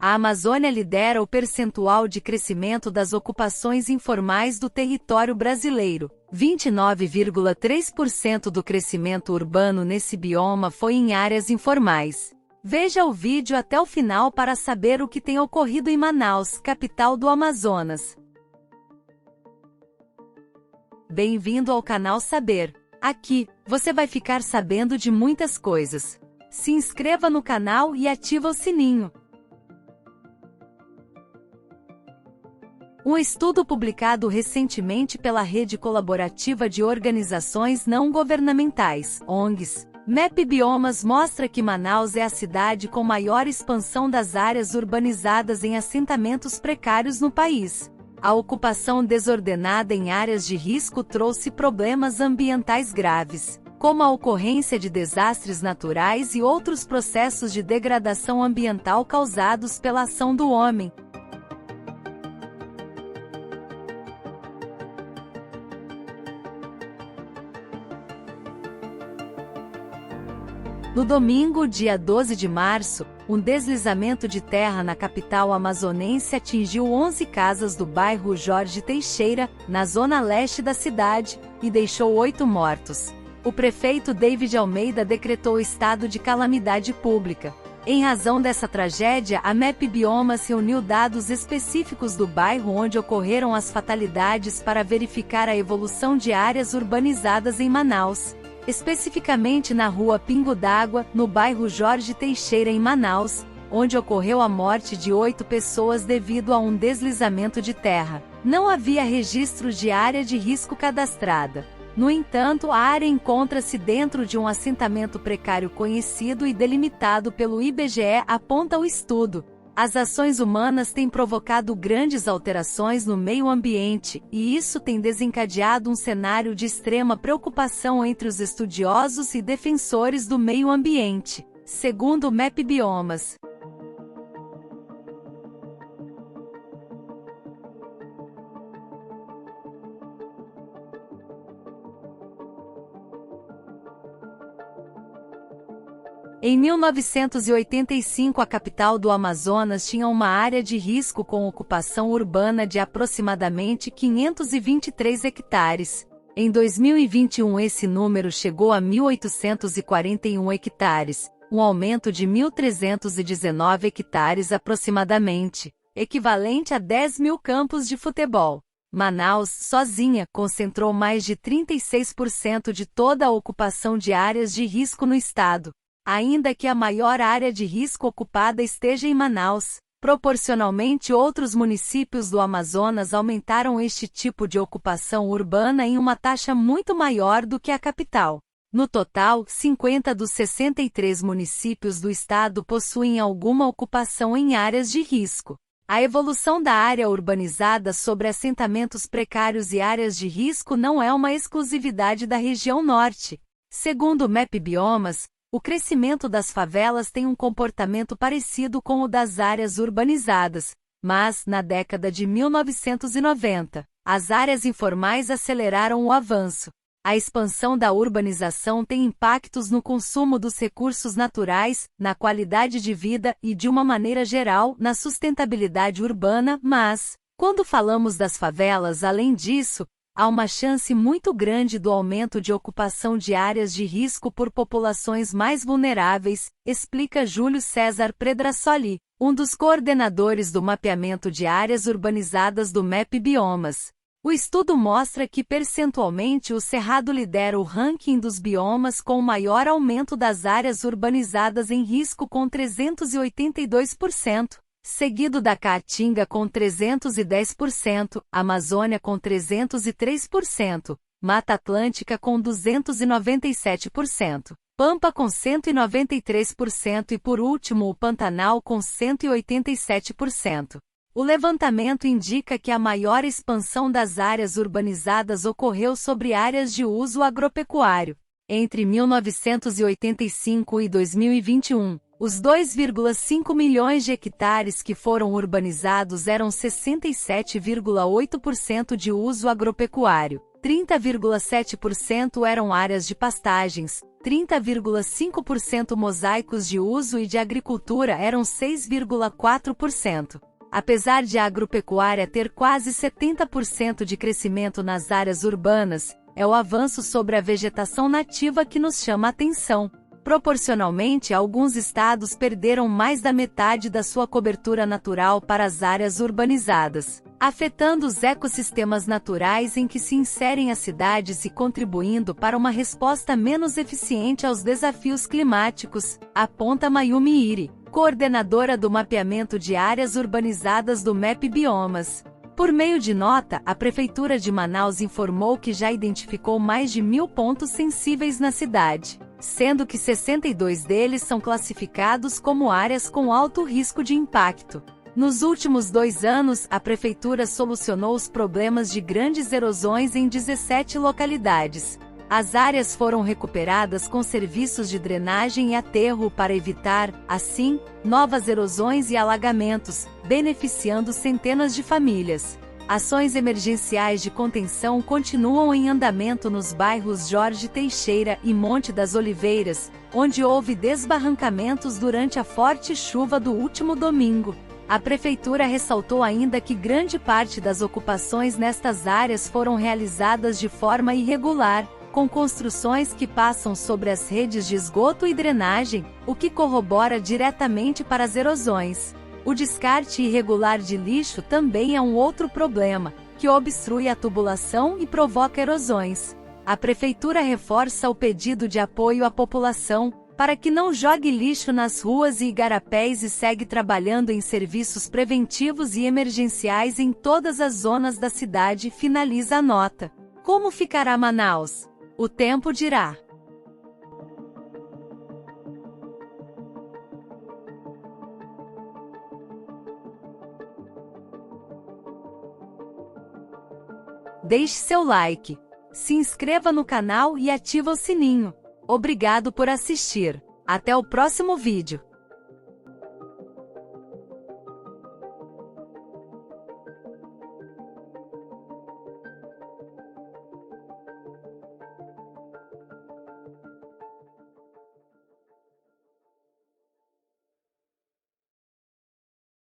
A Amazônia lidera o percentual de crescimento das ocupações informais do território brasileiro. 29,3% do crescimento urbano nesse bioma foi em áreas informais. Veja o vídeo até o final para saber o que tem ocorrido em Manaus, capital do Amazonas. Bem-vindo ao canal Saber. Aqui, você vai ficar sabendo de muitas coisas. Se inscreva no canal e ativa o sininho. Um estudo publicado recentemente pela Rede Colaborativa de Organizações Não Governamentais, ONGs, MEP Biomas mostra que Manaus é a cidade com maior expansão das áreas urbanizadas em assentamentos precários no país. A ocupação desordenada em áreas de risco trouxe problemas ambientais graves, como a ocorrência de desastres naturais e outros processos de degradação ambiental causados pela ação do homem. No domingo, dia 12 de março, um deslizamento de terra na capital amazonense atingiu 11 casas do bairro Jorge Teixeira, na zona leste da cidade, e deixou 8 mortos. O prefeito David Almeida decretou estado de calamidade pública. Em razão dessa tragédia, a MEP Biomas reuniu dados específicos do bairro onde ocorreram as fatalidades para verificar a evolução de áreas urbanizadas em Manaus. Especificamente na rua Pingo d'Água, no bairro Jorge Teixeira em Manaus, onde ocorreu a morte de 8 pessoas devido a um deslizamento de terra. Não havia registros de área de risco cadastrada. No entanto, a área encontra-se dentro de um assentamento precário conhecido e delimitado pelo IBGE, aponta o estudo. As ações humanas têm provocado grandes alterações no meio ambiente, e isso tem desencadeado um cenário de extrema preocupação entre os estudiosos e defensores do meio ambiente, segundo o MEP Biomas. Em 1985, a capital do Amazonas tinha uma área de risco com ocupação urbana de aproximadamente 523 hectares. Em 2021, esse número chegou a 1.841 hectares, um aumento de 1.319 hectares aproximadamente, equivalente a 10 mil campos de futebol. Manaus, sozinha, concentrou mais de 36% de toda a ocupação de áreas de risco no estado. Ainda que a maior área de risco ocupada esteja em Manaus, proporcionalmente outros municípios do Amazonas aumentaram este tipo de ocupação urbana em uma taxa muito maior do que a capital. No total, 50 dos 63 municípios do estado possuem alguma ocupação em áreas de risco. A evolução da área urbanizada sobre assentamentos precários e áreas de risco não é uma exclusividade da região norte. Segundo o MEP Biomas, o crescimento das favelas tem um comportamento parecido com o das áreas urbanizadas, mas, na década de 1990, as áreas informais aceleraram o avanço. A expansão da urbanização tem impactos no consumo dos recursos naturais, na qualidade de vida e, de uma maneira geral, na sustentabilidade urbana, mas, quando falamos das favelas, além disso, há uma chance muito grande do aumento de ocupação de áreas de risco por populações mais vulneráveis, explica Júlio César Predrassoli, um dos coordenadores do mapeamento de áreas urbanizadas do MEP Biomas. O estudo mostra que percentualmente o Cerrado lidera o ranking dos biomas com o maior aumento das áreas urbanizadas em risco com 382%. Seguido da Caatinga com 310%, Amazônia com 303%, Mata Atlântica com 297%, Pampa com 193% e por último o Pantanal com 187%. O levantamento indica que a maior expansão das áreas urbanizadas ocorreu sobre áreas de uso agropecuário. Entre 1985 e 2021, os 2,5 milhões de hectares que foram urbanizados eram 67,8% de uso agropecuário, 30,7% eram áreas de pastagens, 30,5%, mosaicos de uso e de agricultura eram 6,4%. Apesar de a agropecuária ter quase 70% de crescimento nas áreas urbanas, é o avanço sobre a vegetação nativa que nos chama a atenção. Proporcionalmente, alguns estados perderam mais da metade da sua cobertura natural para as áreas urbanizadas, afetando os ecossistemas naturais em que se inserem as cidades e contribuindo para uma resposta menos eficiente aos desafios climáticos, aponta Mayumi Iri, coordenadora do mapeamento de áreas urbanizadas do MAP Biomas. Por meio de nota, a Prefeitura de Manaus informou que já identificou mais de 1.000 pontos sensíveis na cidade, sendo que 62 deles são classificados como áreas com alto risco de impacto. Nos últimos 2 anos, a Prefeitura solucionou os problemas de grandes erosões em 17 localidades. As áreas foram recuperadas com serviços de drenagem e aterro para evitar, assim, novas erosões e alagamentos, beneficiando centenas de famílias. Ações emergenciais de contenção continuam em andamento nos bairros Jorge Teixeira e Monte das Oliveiras, onde houve desbarrancamentos durante a forte chuva do último domingo. A Prefeitura ressaltou ainda que grande parte das ocupações nestas áreas foram realizadas de forma irregular, com construções que passam sobre as redes de esgoto e drenagem, o que corrobora diretamente para as erosões. O descarte irregular de lixo também é um outro problema, que obstrui a tubulação e provoca erosões. A Prefeitura reforça o pedido de apoio à população, para que não jogue lixo nas ruas e igarapés e segue trabalhando em serviços preventivos e emergenciais em todas as zonas da cidade, finaliza a nota. Como ficará Manaus? O tempo dirá. Deixe seu like, se inscreva no canal e ativa o sininho. Obrigado por assistir. Até o próximo vídeo.